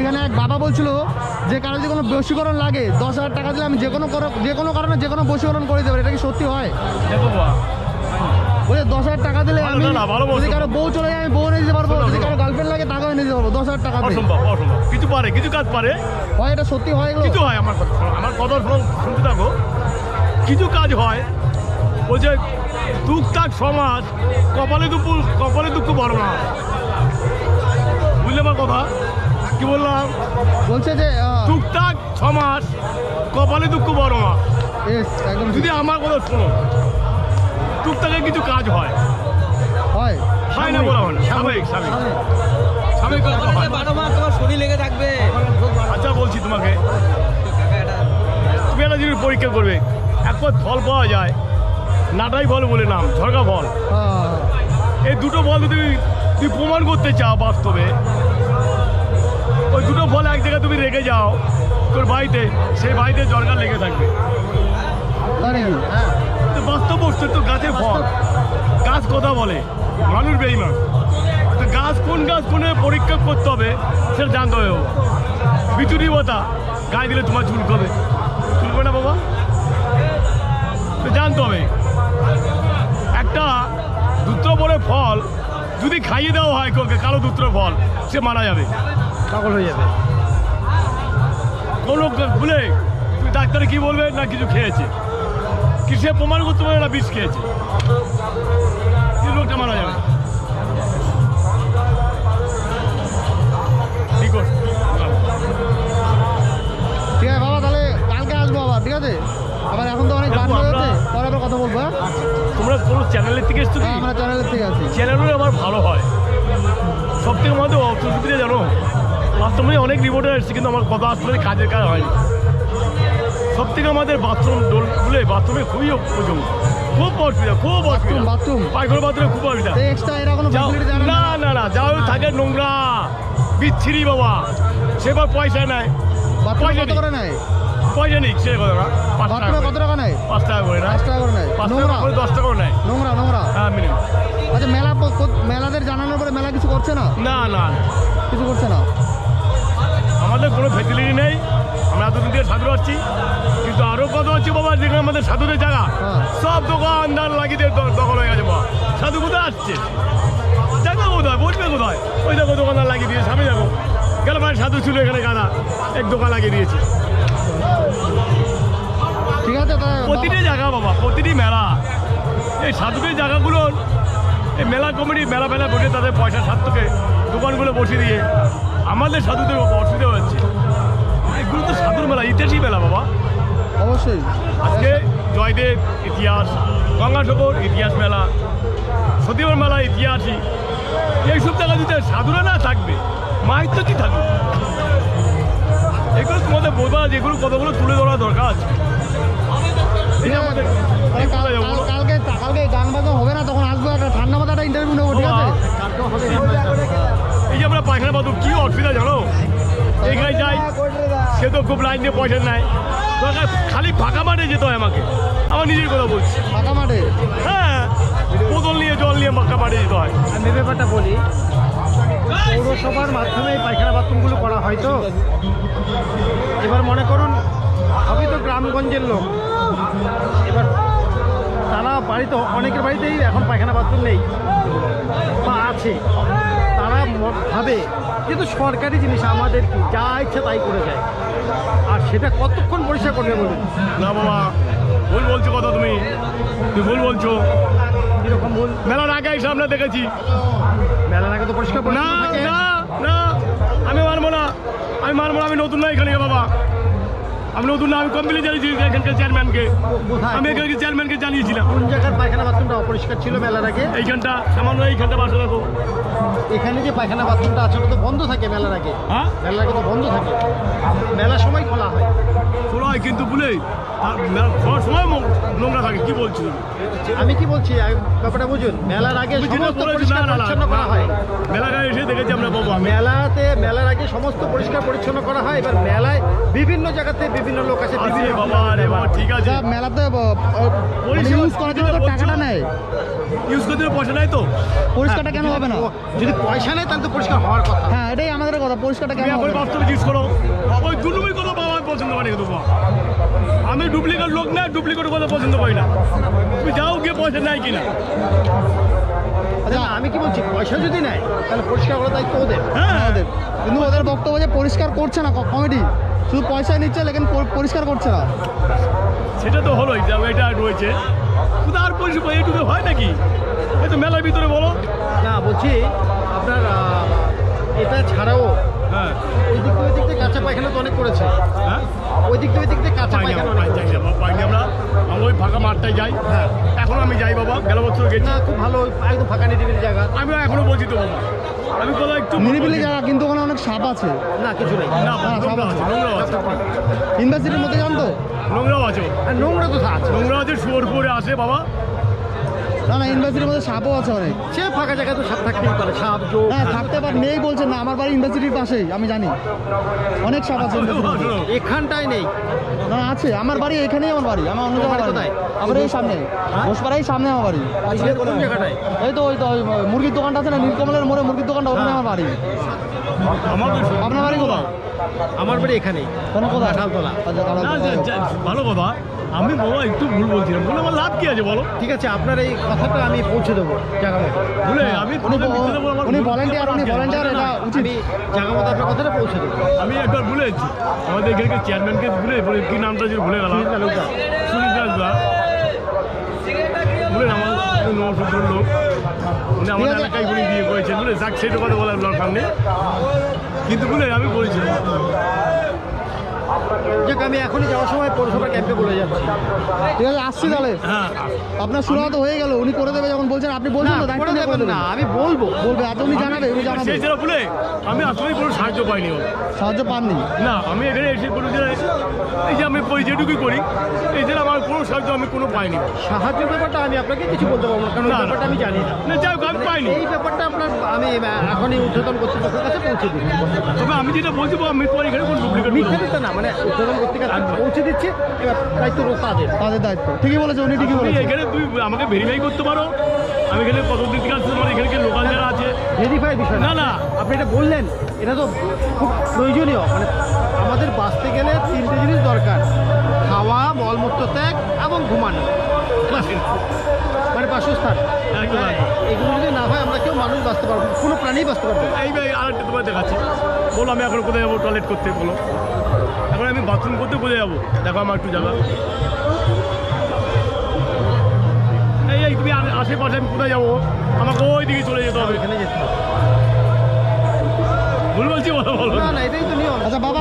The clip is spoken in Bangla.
ওইখানে এক বাবা বলছিল যে কারো যদি কোনো বশীকরণ লাগে 10,000 টাকা দিলে আমি যে কোনো কারণে যে কোনো বশীকরণ করে দেবো, এটা কি সত্যি হয়? দেখো বাবা, ওই 10,000 টাকা দিলে আমি যদি কারো বউ চলে যায় আমি বউ নিয়ে যেতে পারবো, যদি কারো গার্লফ্রেন্ড লাগে তাকেও নিয়ে যেতে পারবো 10,000 টাকা দিয়ে? অসম্ভব অসম্ভব। কিছু পারে, কিছু কাজ পারে, হয় এটা সত্যি হয় এগুলো? কিছু হয়। আমার কথা শুনতে থাকো। কিছু কাজ হয়, বলছে টুকটাক সমাজ, কপালে দুঃখ বড় না। বুঝলে আমার কথা কি বললাম? বলছে যে টুকটাক সমাজ, কপালে দুঃখ বড় না। একদম যদি আমার কথা শোনো, টুকটাকে কিছু কাজ হয়, হয় হয় না বলা হয় না, স্বাভাবিক স্বাভাবিক কথা হয়। তোমার শরীর লেগে থাকবে। আচ্ছা বলছি তোমাকে, তুমি একটা জিনিস পরীক্ষা করবে, একবার ফল পাওয়া যায়, নাটাই ফল বলে নাম, ঝরকা ফল। এই দুটো ফল যদি তুমি প্রমাণ করতে চাও বাস্তবে, ওই দুটো ফল এক জায়গায় তুমি রেখে যাও তোর বাড়িতে, সেই বাড়িতে ঝরকা লেগে থাকবে। তো বাস্তব বস্তু তো গাছের ফল, গাছ কথা বলে, মানুষ বেইমান। তো গাছ কোন পরীক্ষা করতে হবে সেটা জানতে হবে বাবা। বিচুরি বতা গায়ে দিলে তোমার চুলকবে না বাবা, তো জানতে হবে। একটা দুত্রবরের ফল যদি খাইয়ে দেওয়া হয় কালো দুত্র ফল, সে মারা যাবে, পাগল হয়ে যাবে। কোনো বলে তুমি ডাক্তারে কি বলবে না কিছু খেয়েছে, কি সে প্রমাণ করতে পারে না বিষ খেয়েছে, লোকটা মারা যাবে। ঠিক আছে বাবা, তাহলে কালকে আসবো আবার, ঠিক আছে? আবার এখন তো অনেক গান হয়েছে, পরে আবার কথা বলবো। তোমরা কোনো চ্যানেলের থেকে এসছো? আমরা চ্যানেলের থেকে আছি। চ্যানেলগুলো আমার ভালো হয়। সব থেকে আমাদের অসুবিধা জানো, বাথরুমে অনেক রিপোর্টার এসেছে, কিন্তু আমার কথা আসলে কাজের কাজ হয়নি। সব থেকে আমাদের বাথরুমে খুব অসুবিধা, বাথরুম পায়খানা বাথরুমে খুব অসুবিধা। এক্সট্রা এরা কোনো ফ্যাসিলিটি দেয় না? না, যাও থাকে নোংরা বিচ্ছিরি বাবা, সেবার পয়সা নেয়। বাথরুমে কত করে নেয়? পয়সা নেই, সে কথা না। বাথরুমে কত টাকা নেয়? 5 টাকা করে নেয়। 5 টাকা করে নেয়। 5 টাকা করে 10 টাকা করে নেয়। নোংরা হ্যাঁ মিনিমাম। আচ্ছা, মেলাদের জানানোর পরে মেলা কিছু করছে না? না কিছু করছে না। আমাদের কোনো ফ্যাসিলিটি নেই, আমরা এতদিন দিয়ে সাধু আসছি। কিন্তু আরও কথা হচ্ছে বাবা, যেখানে আমাদের সাধুদের জায়গা, সব দোকানদার লাগিয়ে দখল হয়ে গেছে বাবা। সাধু কোথায় আসছে? জায়গা কোথায়, বলবে কোথায়? ওই দেখো দোকানদার লাগিয়ে দিয়ে সামনে যাবো গেল, মানে সাধু ছিল এখানে গাদা, এক দোকান লাগিয়ে দিয়েছে। ঠিক আছে, প্রতিটি জায়গা বাবা, প্রতিটি মেলা, এই সাধুদের জায়গাগুলো, এই মেলা কমিটি মেলা বসে তাদের পয়সা সার্থকে দোকানগুলো বসিয়ে দিয়ে আমাদের সাধুদের অসুবিধা হচ্ছে। এগুলো তো সাধুর মেলা, ইতিহাসী মেলা বাবা। অবশ্যই। আজকে জয়দেব ইতিহাস, গঙ্গাসাগর ইতিহাস মেলা, সতীবার মেলা ইতিহাসই। এইসব জায়গা দিতে সাধুরা না থাকবে, মাহিত্য কি থাকবে? এগুলো তোমাদের বোঝা, যেগুলো কথাগুলো তুলে ধরা দরকার আছে। কালকে গান বাজনা হবে না, তখন আসবো, একটা ঠান্ডা মাথা একটা ইন্টারভিউ নেবো, ঠিক আছে? এই যে আমরা পায়খানা বাথরুম কি অসুবিধা জানো, এখানে যাই, সে তো খুব লাইন দিয়ে পয়সা নেয়, দরকার খালি ফাঁকা মাঠে যেতে হয় আমাকে। আমার নিজের কথা বলছি, ফাঁকা মাঠে, হ্যাঁ, বোতল নিয়ে জল নিয়ে ফাঁকা মাঠে যেতে হয়। আমি ব্যাপারটা বলি, পৌরসভার মাধ্যমে পায়খানা বাথরুমগুলো করা হয়। তো এবার মনে করুন সবই তো গ্রামগঞ্জের লোক, এবার তারা বাড়িতে, অনেকের বাড়িতেই এখন পায়খানা বাথরুম নেই বা আছে, তারা ভাবে কিন্তু সরকারি জিনিস আমাদের কি যা ইচ্ছে তাই করে যায়, আর সেটা কতক্ষণ পরিষ্কার করবে বলুন? না বাবা, ভুল বলছো কথা, তুমি ভুল বলছো। এরকম ভুল মেলার আগে এসে আমরা দেখেছি, মেলার আগে তো পরিষ্কার না না, আমি মানবো না, আমি নতুন না এখানে বাবা, আমি নতুন না, আমি কমপ্লেন জানিয়েছি এখানকার চেয়ারম্যানকে, আমি এখানকার চেয়ারম্যানকে জানিয়েছিলাম। কোন জায়গার পায়খানা বাথরুমটা অপরিষ্কার ছিল মেলার আগে? এইখানটা সামান্য, এইখানটা বাসা রাখো। এখানে যে পায়খানা বাথরুমটা আছে ওটা তো বন্ধ থাকে মেলার আগে। হ্যাঁ, মেলার আগে তো বন্ধ থাকে, মেলার সময় খোলা হয়। খোলা হয় কিন্তু বলে খোলার সময় নোংরা থাকে। কি বলছি আমি কি বলছি ব্যাপারটা বুঝুন, মেলার আগে সমস্ত পরিষ্কার পরিচ্ছন্ন করা হয়। মেলার আগে এসে দেখেছি আমরা বাবা, মেলার আগে সমস্ত পরিষ্কার পরিচ্ছন্ন করা হয়। এবার মেলায় বিভিন্ন জায়গাতে বিভিন্ন লোক আসে আছে বিভিন্ন বাবা, আরে বাবা, ঠিক আছে। যা মেলাতে পরিষেবা ইউজ করার জন্য তো বলছো? টাকাটা নেয়, ইউজ করতে পয়সা নাই তো? পরিষ্কারটা কেন হবে না? যদি পয়সা নেই তাহলে তো পরিষ্কার হওয়ার কথা। হ্যাঁ, এটাই আমাদের কথা, পরিষ্কারটা কেন তুমি হবে এখন না? বাস্তবে ইউজ করো। ওই দু নম্বরই কথা বাবা আমি পছন্দ করি কিন্তু বাবা। আমি ডুপ্লিকেট লোক না, ডুপ্লিকেট কথা পছন্দ করি না। তুমি যাও গিয়ে পয়সা নাই কিনা। আচ্ছা, না, আমি কি বলছি, পয়সা যদি নেয় তাহলে পরিষ্কার করার দায়িত্ব ওদের। হ্যাঁ, ওদের কিন্তু ওদের বক্তব্য যে পরিষ্কার করছে না কমিটি, শুধু পয়সা নিচ্ছে লেকিন পরিষ্কার করছে না। সেটা তো হলোই, যা এটা রয়েছে। কিন্তু আর পরিষেবা এইটুকু হয় নাকি? এই তো মেলার ভিতরে বলো। না, বলছি আপনার এটা ছাড়াও হ্যাঁ, ওই দিক থেকে কাঁচা পায়খানা তো অনেক করেছে। হ্যাঁ, ওই দিক থেকে কাঁচা পাইনি পায়খানা আমরা, অনেক পাইনি আমরা, পাইনি আমরা। আমরা ওই ফাঁকা মাঠটায় যাই। হ্যাঁ। এখন আমি যাই বাবা, গেল বছর গেছি। না, খুব ভালো, একদম ফাঁকা নিরিবিলি জায়গা। আমি এখনো বলছি তো বাবা, আমি কোথাও একটু নিরিবিলি জায়গা, কিন্তু ওখানে অনেক সাপ আছে। না, কিছু নেই। না, হ্যাঁ, নোংরা আছে, নোংরাও আছে, ইউনিভার্সিটির মধ্যে যান তো? নোংরাও আছে, আর নোংরা তো আছে। নোংরা আছে, শুয়োর করে আসে বাবা। না না, ইউনিভার্সিটির মধ্যে সাপও আছে অনেক। সে ফাঁকা জায়গায় তো সাপ থাকতেই পারে, সাপ যোগ। হ্যাঁ, থাকতে পারে, নেই বলছেন না, আমার বাড়ি ইউনিভার্সিটির পাশেই, আমি জানি অনেক সাপ আছে ইউনিভার্সিটির মধ্যে। এখানটায় নেই। না আছে, আমার বাড়ি এখানেই, আমার বাড়ি, আমার অন্য তোমার জায়গায় কোথায়? বাড়ি। আমার এই সামনে, ঘোষপাড়াই সামনে আমার বাড়ি। কোন জায়গাটায়? এই তো ওই তো ওই মুরগির দোকানটা আছে না, নীলকমলের মোড়ে মুরগির দোকানটা, ওখানে আমার বাড়ি। আমার তো আপনার বাড়ি কোথায়? আমার বাড়ি এখানেই। কেন কোথায়? কাঁঠালতলা। আচ্ছা, না, ভালো কথা। আমি বাবা একটু ভুল বলছিলাম, বলে আমার লাভ কি আছে বলো? ঠিক আছে, আপনার এই কথাটা আমি পৌঁছে দেবো জায়গা মতো। ভুলে আমি উনি তোমাদের মিথ্যে বলে আমার উনি ভুল ভলেন্টিয়ার, উনি করতে ভলেন্টিয়ার, পারছি না। এটা উচিত। আমি জায়গা মতো আপনার কথাটা পৌঁছে দেবো। আমি একবার ভুলেছি, আমাদের এখানকার চেয়ারম্যানকে ভুলে বলে কি নামটা যে ভুলে গেলাম, সুনীল দাস বলে আমার নবসূত্র লোক, উনি আমার ঠিক আছে। এলাকায় উনি বিয়ে করেছেন বলে, যাক সেটা কথা বলার সামনে, কিন্তু বলে আমি বলেছিলাম। যাক, আমি এখনই যাওয়ার সময় পৌরসভার ক্যাম্পে বলে যাচ্ছি। ঠিক আছে, আসছি তাহলে। হ্যাঁ, আপনার সুরাহা তো হয়ে গেল, উনি করে দেবে যখন বলছেন, আপনি বলছেন তো, না, দায়িত্ব করে নিয়ে করে দেবেন দেবেন। না, আমি বলবো। বলবে, আচ্ছা উনি জানাবে, উনি জানাবে। সেই ছাড়া বলে আমি আসলেই কোনো সাহায্য পাইনি ওর। সাহায্য পাননি? না, আমি এখানে এসে কোনো যে এই যে আমি যেটুকুই করি, এই যে আমার কোনো সাহায্য আমি কোনো পাইনি। সাহায্যের ব্যাপারটা আমি আপনাকে কিছু বলতে পারবো না, কারণ না, এই না। ব্যাপারটা আমি জানি না। না, যাই হোক আমি পাইনি। এই ব্যাপারটা আপনার আমি এখনই ঊর্ধ্বতন কর্তৃপক্ষের কাছে পৌঁছে দিচ্ছি। তবে আমি যেটা বলছি বাবা, আমি তোমার এখানে কোনো ডুপ্লিকেট মিথ্যে দিতে না, মানে ঊর্ধ্বতন কর্তৃপক্ষের কাছে পৌঁছে দিচ্ছি। এবার দায়িত্ব তাদের। তাদের দায়িত্ব। ঠিকই বলেছে, উনি ঠিকই তুমি বলেছে। এখানে তুই আমাকে ভেরিফাই করতে পারো, আমি এখানে কতদিন থেকে আসছি, তোমার এখানে লোকাল যারা আছে। ভেরিফাই বিষয় না, না। আপনি এটা বললেন, এটা তো খুব প্রয়োজনীয়। মানে আমাদের বাঁচতে গেলে 3টে জিনিস দরকার: খাওয়া, মলমূত্র ত্যাগ এবং ঘুমানো। বাস। মানে বাসস্থান। একদম, একদম। এগুলো যদি না হয় আমরা কেউ মানুষ বাঁচতে পারবো না, কোনো প্রাণী বাঁচতে পারবো না। এই আরেকটা তোমার দেখাচ্ছি, বলো আমি এখন কোথায় যাবো টয়লেট করতে, বলো এখন আমি বাথরুম করতে কোথায় যাবো, দেখো আমার একটু জায়গা। এই তুমি আশেপাশে আমি কোথায় যাবো, আমাকে ওই দিকে চলে যেতে হবে। এখানে যেতে হবে। ভুল বলছি, বলো বলো। না না, এটাই তো নিয়ম। আচ্ছা বাবা,